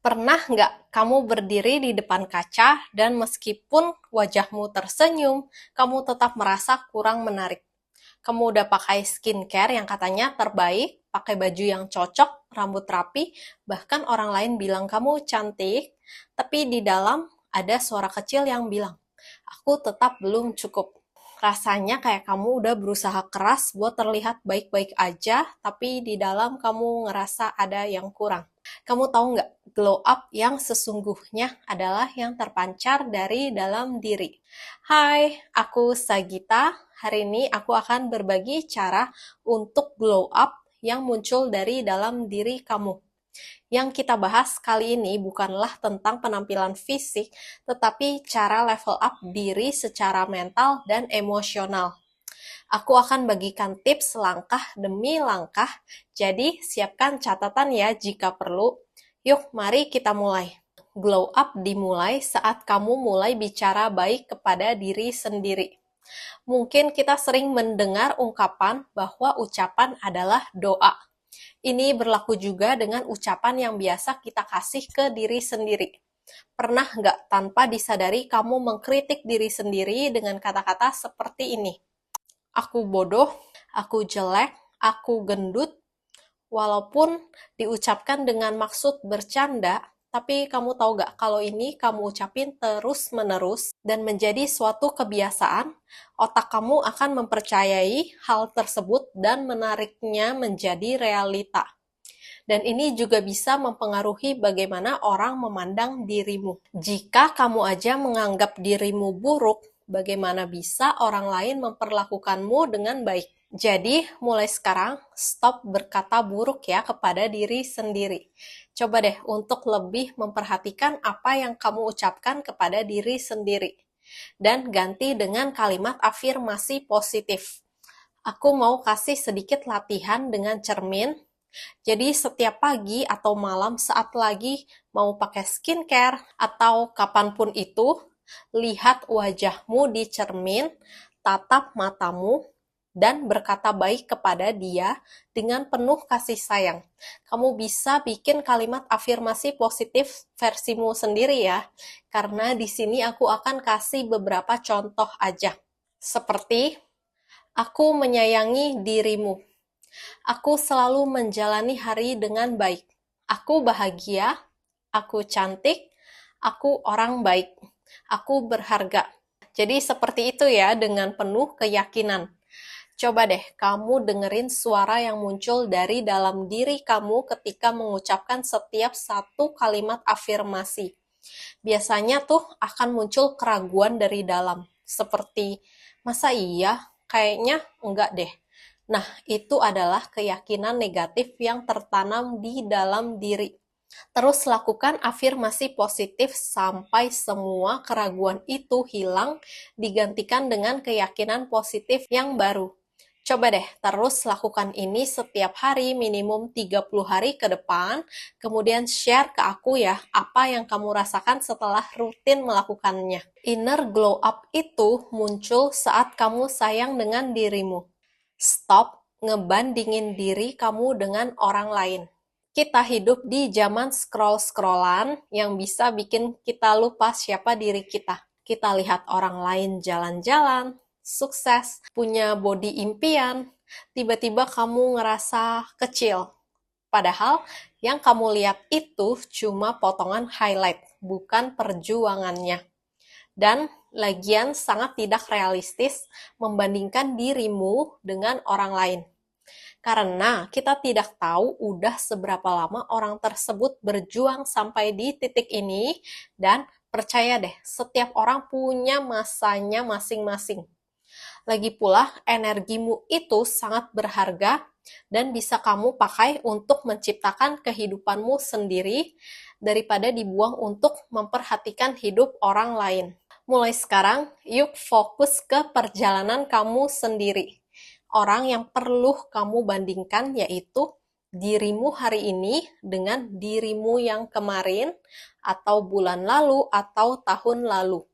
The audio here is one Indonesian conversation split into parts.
Pernah nggak kamu berdiri di depan kaca dan meskipun wajahmu tersenyum, kamu tetap merasa kurang menarik? Kamu udah pakai skincare yang katanya terbaik, pakai baju yang cocok, rambut rapi, bahkan orang lain bilang kamu cantik, tapi di dalam ada suara kecil yang bilang, aku tetap belum cukup. Rasanya kayak kamu udah berusaha keras buat terlihat baik-baik aja, tapi di dalam kamu ngerasa ada yang kurang. Kamu tahu nggak, glow up yang sesungguhnya adalah yang terpancar dari dalam diri. Hai, aku Sagita. Hari ini aku akan berbagi cara untuk glow up yang muncul dari dalam diri kamu. Yang kita bahas kali ini bukanlah tentang penampilan fisik, tetapi cara level up diri secara mental dan emosional. Aku akan bagikan tips langkah demi langkah, jadi siapkan catatan ya jika perlu. Yuk, mari kita mulai. Glow up dimulai saat kamu mulai bicara baik kepada diri sendiri. Mungkin kita sering mendengar ungkapan bahwa ucapan adalah doa. Ini berlaku juga dengan ucapan yang biasa kita kasih ke diri sendiri. Pernah nggak tanpa disadari kamu mengkritik diri sendiri dengan kata-kata seperti ini? Aku bodoh, aku jelek, aku gendut. Walaupun diucapkan dengan maksud bercanda, tapi kamu tahu gak kalau ini kamu ucapin terus-menerus dan menjadi suatu kebiasaan, otak kamu akan mempercayai hal tersebut dan menariknya menjadi realita. Dan ini juga bisa mempengaruhi bagaimana orang memandang dirimu. Jika kamu aja menganggap dirimu buruk, bagaimana bisa orang lain memperlakukanmu dengan baik? Jadi, mulai sekarang, stop berkata buruk ya kepada diri sendiri. Coba deh untuk lebih memperhatikan apa yang kamu ucapkan kepada diri sendiri. Dan ganti dengan kalimat afirmasi positif. Aku mau kasih sedikit latihan dengan cermin. Jadi setiap pagi atau malam saat lagi mau pakai skincare atau kapanpun itu, lihat wajahmu di cermin, tatap matamu, dan berkata baik kepada dia dengan penuh kasih sayang. Kamu bisa bikin kalimat afirmasi positif versimu sendiri ya, karena di sini aku akan kasih beberapa contoh aja. Seperti, aku menyayangi dirimu. Aku selalu menjalani hari dengan baik. Aku bahagia, aku cantik, aku orang baik, aku berharga. Jadi seperti itu ya, dengan penuh keyakinan. Coba deh kamu dengerin suara yang muncul dari dalam diri kamu ketika mengucapkan setiap satu kalimat afirmasi. Biasanya tuh akan muncul keraguan dari dalam, seperti, masa iya? Kayaknya enggak deh. Nah, itu adalah keyakinan negatif yang tertanam di dalam diri. Terus lakukan afirmasi positif sampai semua keraguan itu hilang, digantikan dengan keyakinan positif yang baru. Coba deh terus lakukan ini setiap hari minimum 30 hari ke depan, kemudian share ke aku ya apa yang kamu rasakan setelah rutin melakukannya. Inner glow up itu muncul saat kamu sayang dengan dirimu. Stop ngebandingin diri kamu dengan orang lain. Kita hidup di zaman scroll-scrollan yang bisa bikin kita lupa siapa diri kita. Kita lihat orang lain jalan-jalan, sukses, punya body impian, tiba-tiba kamu ngerasa kecil. Padahal yang kamu lihat itu cuma potongan highlight, bukan perjuangannya. Dan lagian sangat tidak realistis membandingkan dirimu dengan orang lain. Karena kita tidak tahu udah seberapa lama orang tersebut berjuang sampai di titik ini, dan percaya deh, setiap orang punya masanya masing-masing. Lagi pula, energimu itu sangat berharga dan bisa kamu pakai untuk menciptakan kehidupanmu sendiri daripada dibuang untuk memperhatikan hidup orang lain. Mulai sekarang, yuk fokus ke perjalanan kamu sendiri. Orang yang perlu kamu bandingkan yaitu dirimu hari ini dengan dirimu yang kemarin, atau bulan lalu, atau tahun lalu.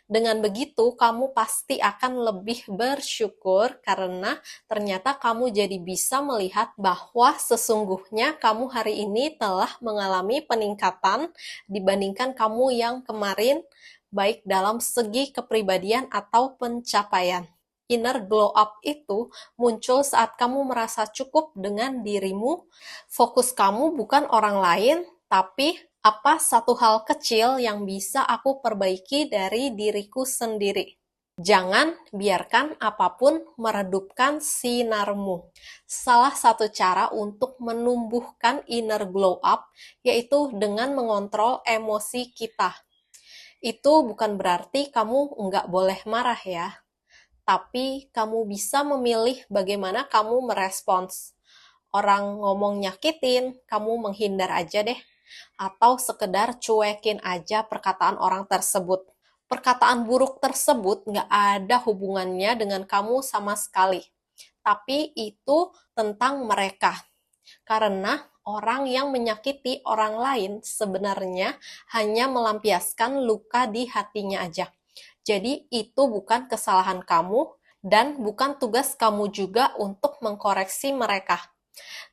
Dengan begitu, kamu pasti akan lebih bersyukur karena ternyata kamu jadi bisa melihat bahwa sesungguhnya kamu hari ini telah mengalami peningkatan dibandingkan kamu yang kemarin, baik dalam segi kepribadian atau pencapaian. Inner glow up itu muncul saat kamu merasa cukup dengan dirimu. Fokus kamu bukan orang lain, tapi apa satu hal kecil yang bisa aku perbaiki dari diriku sendiri. Jangan biarkan apapun meredupkan sinarmu. Salah satu cara untuk menumbuhkan inner glow up yaitu dengan mengontrol emosi kita. Itu bukan berarti kamu nggak boleh marah ya, tapi kamu bisa memilih bagaimana kamu merespons. Orang ngomong nyakitin, kamu menghindar aja deh. Atau sekedar cuekin aja perkataan orang tersebut. Perkataan buruk tersebut nggak ada hubungannya dengan kamu sama sekali. Tapi itu tentang mereka. Karena orang yang menyakiti orang lain sebenarnya hanya melampiaskan luka di hatinya aja. Jadi itu bukan kesalahan kamu dan bukan tugas kamu juga untuk mengkoreksi mereka.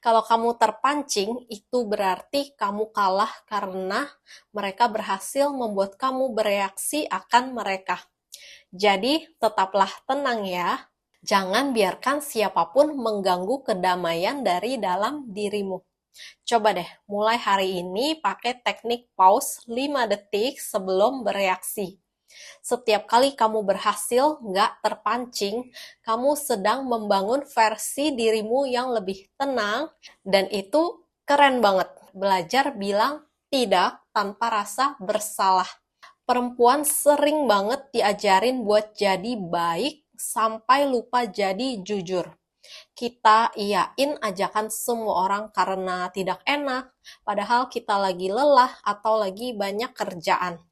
Kalau kamu terpancing, itu berarti kamu kalah karena mereka berhasil membuat kamu bereaksi akan mereka. Jadi tetaplah tenang ya. Jangan biarkan siapapun mengganggu kedamaian dari dalam dirimu. Coba deh, mulai hari ini pakai teknik pause 5 detik sebelum bereaksi. Setiap kali kamu berhasil nggak terpancing, kamu sedang membangun versi dirimu yang lebih tenang, dan itu keren banget. Belajar bilang tidak tanpa rasa bersalah. Perempuan sering banget diajarin buat jadi baik sampai lupa jadi jujur. Kita iyain ajakan semua orang karena tidak enak, padahal kita lagi lelah atau lagi banyak kerjaan.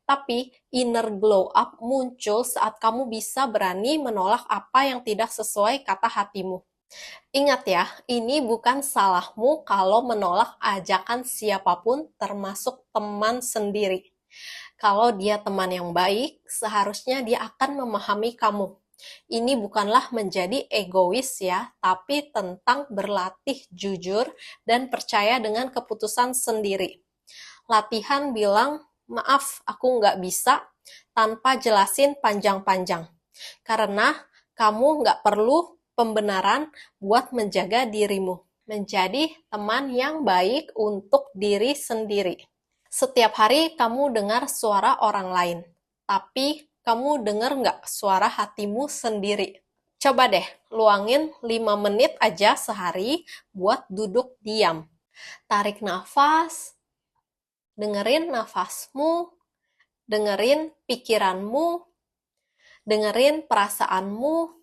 Tapi inner glow up muncul saat kamu bisa berani menolak apa yang tidak sesuai kata hatimu. Ingat ya, ini bukan salahmu kalau menolak ajakan siapapun termasuk teman sendiri. Kalau dia teman yang baik, seharusnya dia akan memahami kamu. Ini bukanlah menjadi egois ya, tapi tentang berlatih jujur dan percaya dengan keputusan sendiri. Latihan bilang, maaf aku nggak bisa, tanpa jelasin panjang-panjang. Karena kamu nggak perlu pembenaran buat menjaga dirimu. Menjadi teman yang baik untuk diri sendiri. Setiap hari kamu dengar suara orang lain, tapi kamu dengar nggak suara hatimu sendiri? Coba deh, luangin 5 menit aja sehari buat duduk diam. Tarik nafas, dengerin nafasmu, dengerin pikiranmu, dengerin perasaanmu,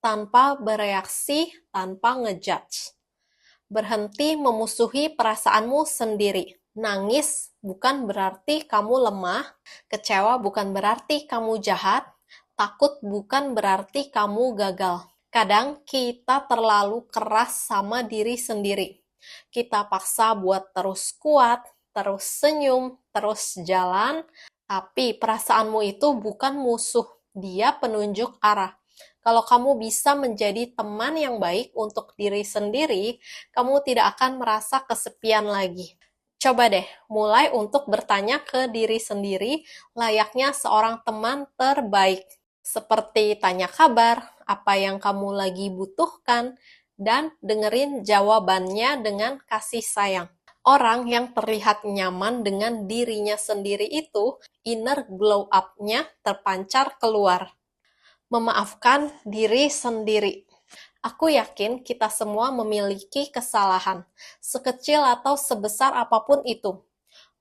tanpa bereaksi, tanpa ngejudge. Berhenti memusuhi perasaanmu sendiri. Nangis bukan berarti kamu lemah, kecewa bukan berarti kamu jahat, takut bukan berarti kamu gagal. Kadang kita terlalu keras sama diri sendiri. Kita paksa buat terus kuat, terus senyum, terus jalan, tapi perasaanmu itu bukan musuh, dia penunjuk arah. Kalau kamu bisa menjadi teman yang baik untuk diri sendiri, kamu tidak akan merasa kesepian lagi. Coba deh, mulai untuk bertanya ke diri sendiri layaknya seorang teman terbaik. Seperti tanya kabar, apa yang kamu lagi butuhkan, dan dengerin jawabannya dengan kasih sayang. Orang yang terlihat nyaman dengan dirinya sendiri itu, inner glow up-nya terpancar keluar. Memaafkan diri sendiri. Aku yakin kita semua memiliki kesalahan, sekecil atau sebesar apapun itu.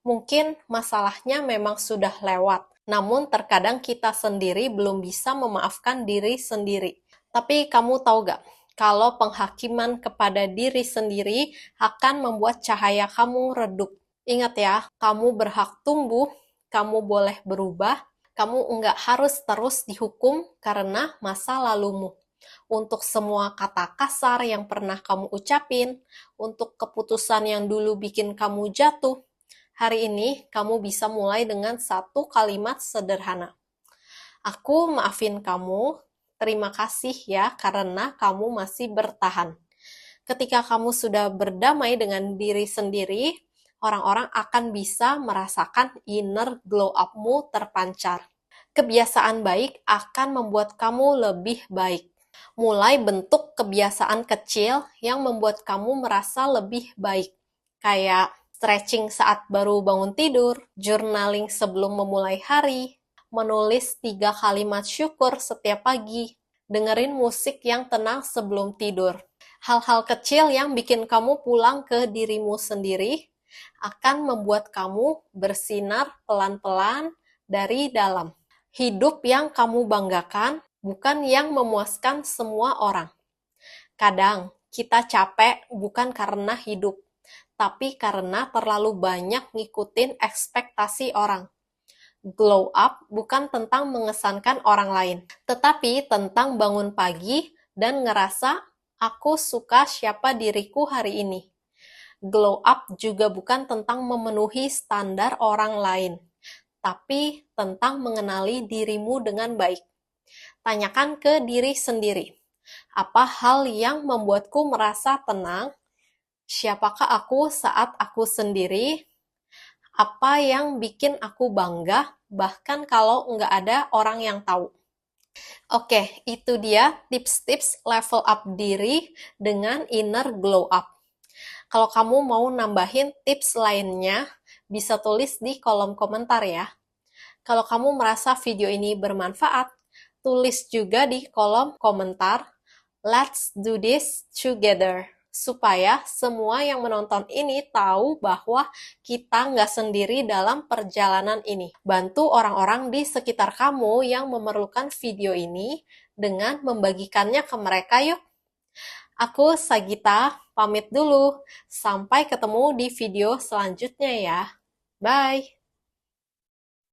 Mungkin masalahnya memang sudah lewat, namun terkadang kita sendiri belum bisa memaafkan diri sendiri. Tapi kamu tahu gak, kalau penghakiman kepada diri sendiri akan membuat cahaya kamu redup. Ingat ya, kamu berhak tumbuh, kamu boleh berubah, kamu enggak harus terus dihukum karena masa lalumu. Untuk semua kata kasar yang pernah kamu ucapin, untuk keputusan yang dulu bikin kamu jatuh, hari ini kamu bisa mulai dengan satu kalimat sederhana. Aku maafin kamu, terima kasih ya karena kamu masih bertahan. Ketika kamu sudah berdamai dengan diri sendiri, orang-orang akan bisa merasakan inner glow up-mu terpancar. Kebiasaan baik akan membuat kamu lebih baik. Mulai bentuk kebiasaan kecil yang membuat kamu merasa lebih baik, kayak stretching saat baru bangun tidur, journaling sebelum memulai hari, menulis 3 kalimat syukur setiap pagi, dengerin musik yang tenang sebelum tidur. Hal-hal kecil yang bikin kamu pulang ke dirimu sendiri akan membuat kamu bersinar pelan-pelan dari dalam. Hidup yang kamu banggakan bukan yang memuaskan semua orang. Kadang kita capek bukan karena hidup, tapi karena terlalu banyak ngikutin ekspektasi orang. Glow up bukan tentang mengesankan orang lain, tetapi tentang bangun pagi dan ngerasa aku suka siapa diriku hari ini. Glow up juga bukan tentang memenuhi standar orang lain, tapi tentang mengenali dirimu dengan baik. Tanyakan ke diri sendiri, apa hal yang membuatku merasa tenang? Siapakah aku saat aku sendiri? Apa yang bikin aku bangga, bahkan kalau nggak ada orang yang tahu? Oke, itu dia tips-tips level up diri dengan inner glow up. Kalau kamu mau nambahin tips lainnya, bisa tulis di kolom komentar ya. Kalau kamu merasa video ini bermanfaat, tulis juga di kolom komentar, "Let's do this together." Supaya semua yang menonton ini tahu bahwa kita nggak sendiri dalam perjalanan ini. Bantu orang-orang di sekitar kamu yang memerlukan video ini dengan membagikannya ke mereka yuk. Aku Sagita, pamit dulu. Sampai ketemu di video selanjutnya ya. Bye!